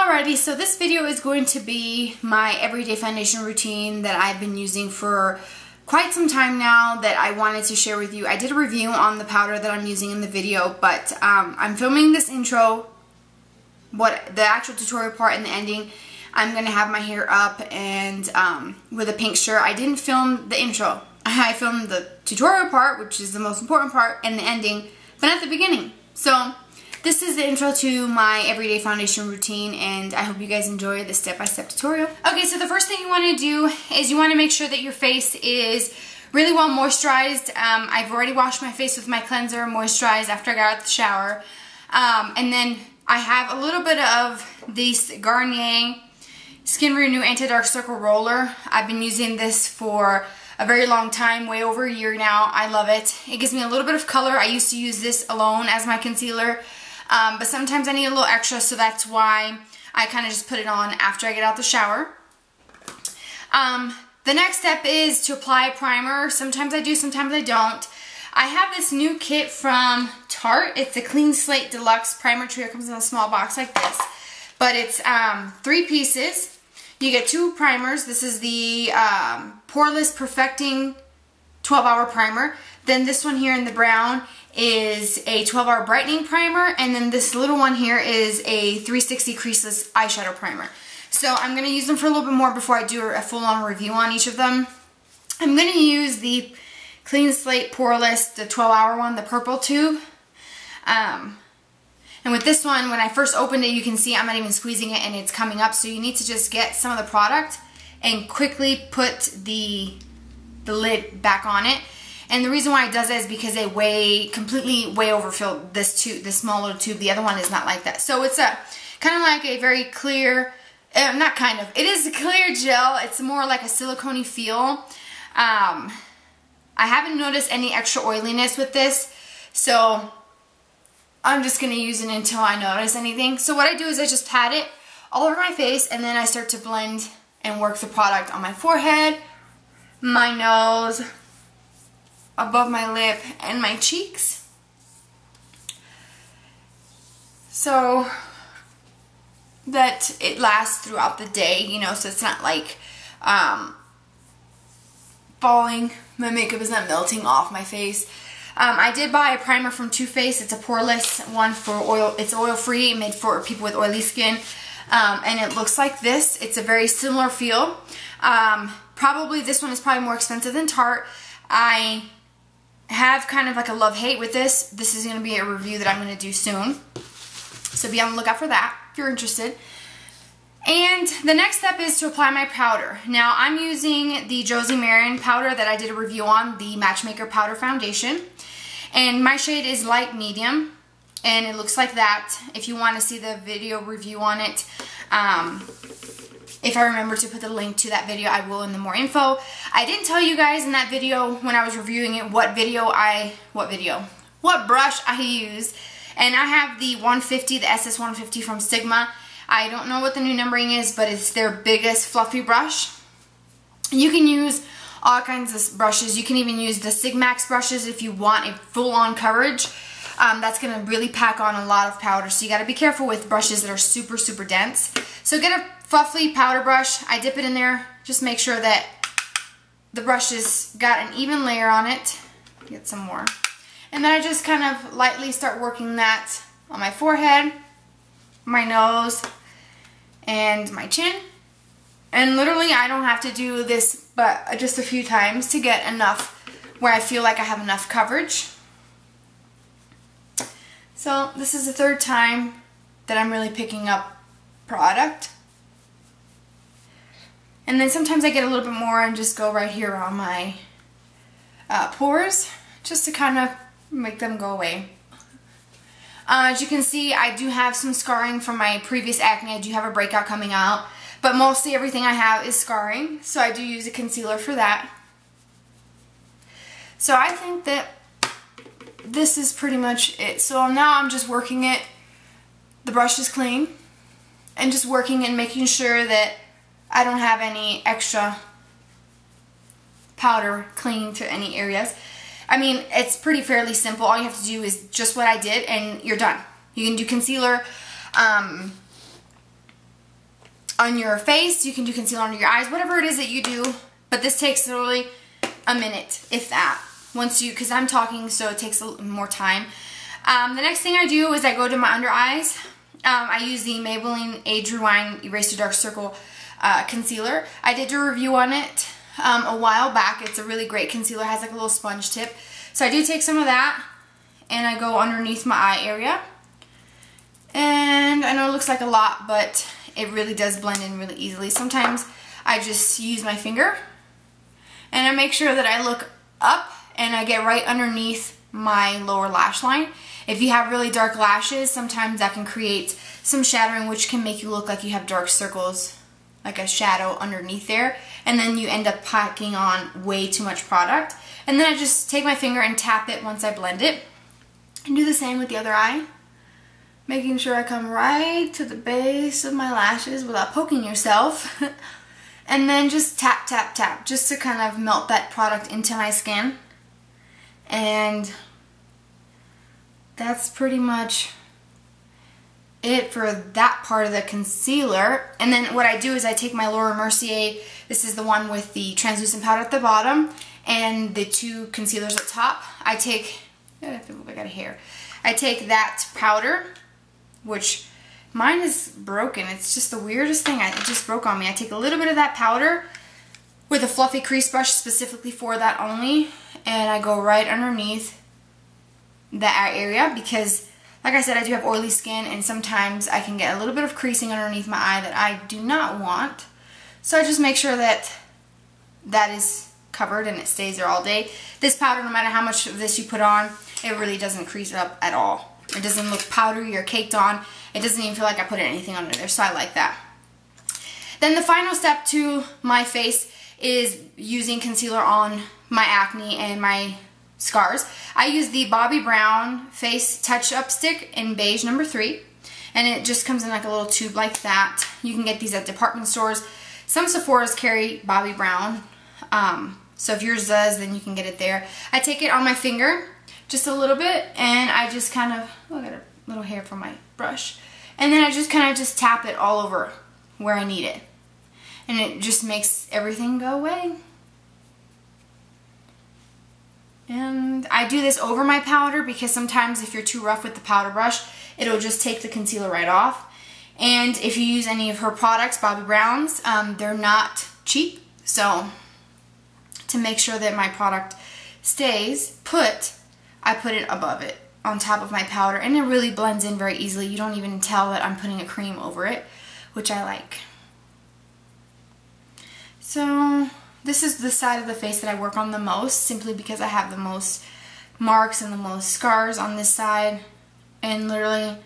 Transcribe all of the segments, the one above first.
Alrighty, so this video is going to be my everyday foundation routine that I've been using for quite some time now that I wanted to share with you. I did a review on the powder that I'm using in the video, but I'm filming this intro, the actual tutorial part and the ending. I'm going to have my hair up and with a pink shirt. I didn't film the intro. I filmed the tutorial part, which is the most important part, and the ending, but at the beginning. So this is the intro to my everyday foundation routine, and I hope you guys enjoy the step-by-step tutorial. Okay, so the first thing you want to do is you want to make sure that your face is really well moisturized. I've already washed my face with my cleanser, moisturized after I got out of the shower. And then I have a little bit of this Garnier Skin Renew Anti-Dark Circle Roller. I've been using this for a very long time, way over a year now. I love it. It gives me a little bit of color. I used to use this alone as my concealer. But sometimes I need a little extra, so that's why I kind of just put it on after I get out the shower. The next step is to apply a primer. Sometimes I do, sometimes I don't. I have this new kit from Tarte. It's a Clean Slate Deluxe Primer Trio. It comes in a small box like this. But it's 3 pieces. You get 2 primers. This is the Poreless Perfecting 12-Hour Primer. Then this one here in the brown is a 12-hour brightening primer, and then this little one here is a 360 creaseless eyeshadow primer. So I'm going to use them for a little bit more before I do a full-on review on each of them. I'm going to use the Clean Slate Poreless, the 12-hour one, the purple tube. And with this one, when I first opened it, you can see I'm not even squeezing it and it's coming up, so you need to just get some of the product and quickly put the lid back on it. And the reason why it does that is because they completely overfill this tube, this small little tube. The other one is not like that. So it's a kind of like a very clear, not kind of, it is a clear gel. It's more like a silicone-y feel. I haven't noticed any extra oiliness with this, so I'm just going to use it until I notice anything. So what I do is I just pat it all over my face, and then I start to blend and work the product on my forehead, my nose, above my lip, and my cheeks. So that it lasts throughout the day, you know, so it's not like falling, my makeup is not melting off my face. I did buy a primer from Too Faced. It's a poreless one for oil. It's oil-free, made for people with oily skin. And it looks like this. It's a very similar feel. Probably this one is probably more expensive than Tarte. I have kind of like a love-hate with this. This is going to be a review that I'm going to do soon. So be on the lookout for that if you're interested. And the next step is to apply my powder. Now I'm using the Josie Maran powder that I did a review on, the Matchmaker Powder Foundation. And my shade is light medium. And it looks like that. If you want to see the video review on it, if I remember to put the link to that video, I will in the more info. I didn't tell you guys in that video when I was reviewing it what brush I used. And I have the 150, the SS150 from Sigma. I don't know what the new numbering is, but it's their biggest fluffy brush. You can use all kinds of brushes. You can even use the Sigmax brushes if you want a full-on coverage. That's going to really pack on a lot of powder, so you got to be careful with brushes that are super, super dense. So get a fluffy powder brush. I dip it in there. Just make sure that the brush has got an even layer on it. Get some more. And then I just kind of lightly start working that on my forehead, my nose, and my chin. And literally I don't have to do this but just a few times to get enough where I feel like I have enough coverage. So this is the 3rd time that I'm really picking up product. And then sometimes I get a little bit more and just go right here on my pores just to kind of make them go away. As you can see, I do have some scarring from my previous acne. I do have a breakout coming out, but mostly everything I have is scarring, so I do use a concealer for that. So I think that this is pretty much it. So now I'm just working it. The brush is clean, and just working and making sure that I don't have any extra powder clinging to any areas. I mean, it's pretty fairly simple. All you have to do is just what I did and you're done. You can do concealer. on your face. You can do concealer under your eyes, whatever it is that you do. But this takes literally a minute, if that. Once you, because I'm talking, so it takes a little more time. The next thing I do is I go to my under eyes. I use the Maybelline Age Rewind Erase to Dark Circle concealer. I did do a review on it a while back. It's a really great concealer. It has like a little sponge tip. So I do take some of that and I go underneath my eye area. And I know it looks like a lot, but it really does blend in really easily. Sometimes I just use my finger and I make sure that I look up and I get right underneath my lower lash line. If you have really dark lashes, sometimes that can create some shadowing, which can make you look like you have dark circles, like a shadow underneath there. And then you end up packing on way too much product. And then I just take my finger and tap it once I blend it. And do the same with the other eye. Making sure I come right to the base of my lashes without poking yourself. And then just tap, tap, tap, just to kind of melt that product into my skin. And that's pretty much it for that part of the concealer. And then what I do is I take my Laura Mercier, this is the one with the translucent powder at the bottom and the two concealers at top. I take, I got a hair. I take that powder, which mine is broken. It's just the weirdest thing. It just broke on me. I take a little bit of that powder with a fluffy crease brush specifically for that only, and I go right underneath that area because, like I said, I do have oily skin and sometimes I can get a little bit of creasing underneath my eye that I do not want. So I just make sure that that is covered and it stays there all day. This powder, no matter how much of this you put on, it really doesn't crease up at all. It doesn't look powdery or caked on. It doesn't even feel like I put anything under there, so I like that. Then the final step to my face is using concealer on my acne and my scars. I use the Bobbi Brown Face Touch Up Stick in beige number 3, and it just comes in like a little tube like that. You can get these at department stores. Some Sephora's carry Bobbi Brown, so if yours does, then you can get it there. I take it on my finger just a little bit, and I just kind of, oh, I got a little hair from my brush, and then I just kind of just tap it all over where I need it, and it just makes everything go away. And I do this over my powder because sometimes if you're too rough with the powder brush, it'll just take the concealer right off. And if you use any of her products, Bobbi Brown's, they're not cheap. So to make sure that my product stays put, I put it above it on top of my powder, and it really blends in very easily. You don't even tell that I'm putting a cream over it, which I like. So this is the side of the face that I work on the most, simply because I have the most marks and the most scars on this side, and literally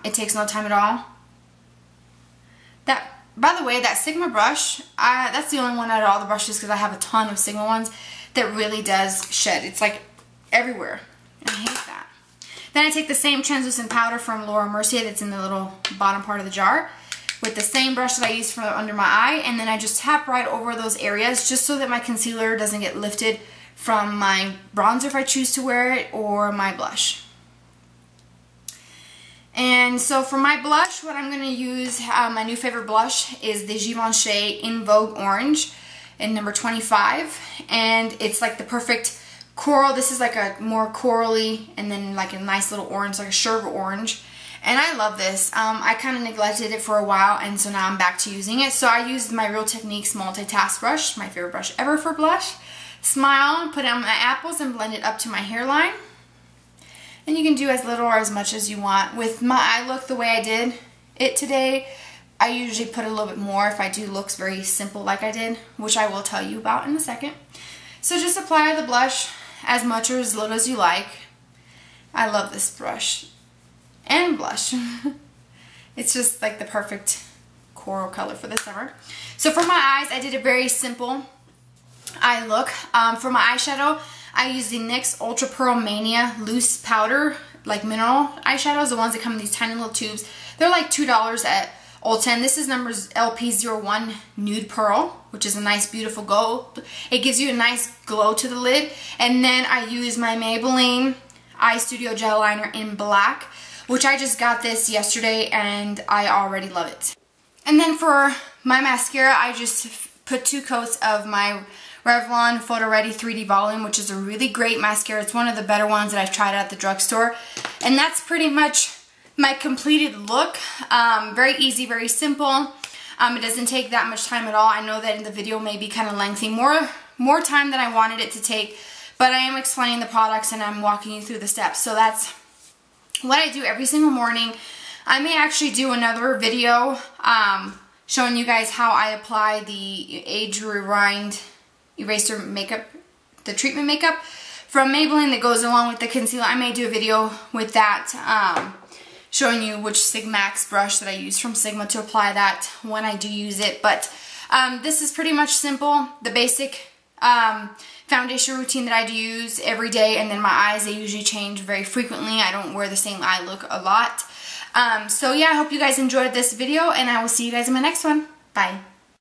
it takes no time at all. That, by the way, that Sigma brush, that's the only one out of all the brushes, because I have a ton of Sigma ones, that really does shed. It's like everywhere. I hate that. Then I take the same translucent powder from Laura Mercier that's in the little bottom part of the jar, with the same brush that I use for under my eye, and then I just tap right over those areas just so that my concealer doesn't get lifted from my bronzer if I choose to wear it, or my blush. And so for my blush, what I'm going to use, my new favorite blush is the Givenchy In Vogue Orange in number 25, and it's like the perfect coral. This is like a more corally, and then like a nice little orange, like a sherbet orange. And I love this. I kind of neglected it for a while, and so now I'm back to using it. So I used my Real Techniques multitask brush, my favorite brush ever for blush. Smile, put it on my apples, and blend it up to my hairline. And you can do as little or as much as you want. With my eye look the way I did it today, I usually put a little bit more if I do looks very simple like I did, which I will tell you about in a second. So just apply the blush as much or as little as you like. I love this brush and blush. It's just like the perfect coral color for the summer. So for my eyes, I did a very simple eye look. For my eyeshadow, I used the NYX Ultra Pearl Mania loose powder, like mineral eyeshadows, the ones that come in these tiny little tubes. They're like $2 at Ulta. This is number LP01 Nude Pearl, which is a nice beautiful gold. It gives you a nice glow to the lid. And then I use my Maybelline Eye Studio Gel Liner in black, which I just got this yesterday and I already love it. And then for my mascara, I just put 2 coats of my Revlon Photo Ready 3D Volume, which is a really great mascara. It's one of the better ones that I've tried at the drugstore. And that's pretty much my completed look. Very easy, very simple. It doesn't take that much time at all. I know that in the video may be kind of lengthy, more time than I wanted it to take, but I am explaining the products and I'm walking you through the steps. So that's what I do every single morning. I may actually do another video showing you guys how I apply the Age Rewind Eraser makeup, the treatment makeup from Maybelline that goes along with the concealer. I may do a video with that showing you which Sigmax brush that I use from Sigma to apply that when I do use it. But this is pretty much simple, the basic foundation routine that I do use every day, and then my eyes, they usually change very frequently. I don't wear the same eye look a lot. So yeah, I hope you guys enjoyed this video, and I will see you guys in my next one. Bye.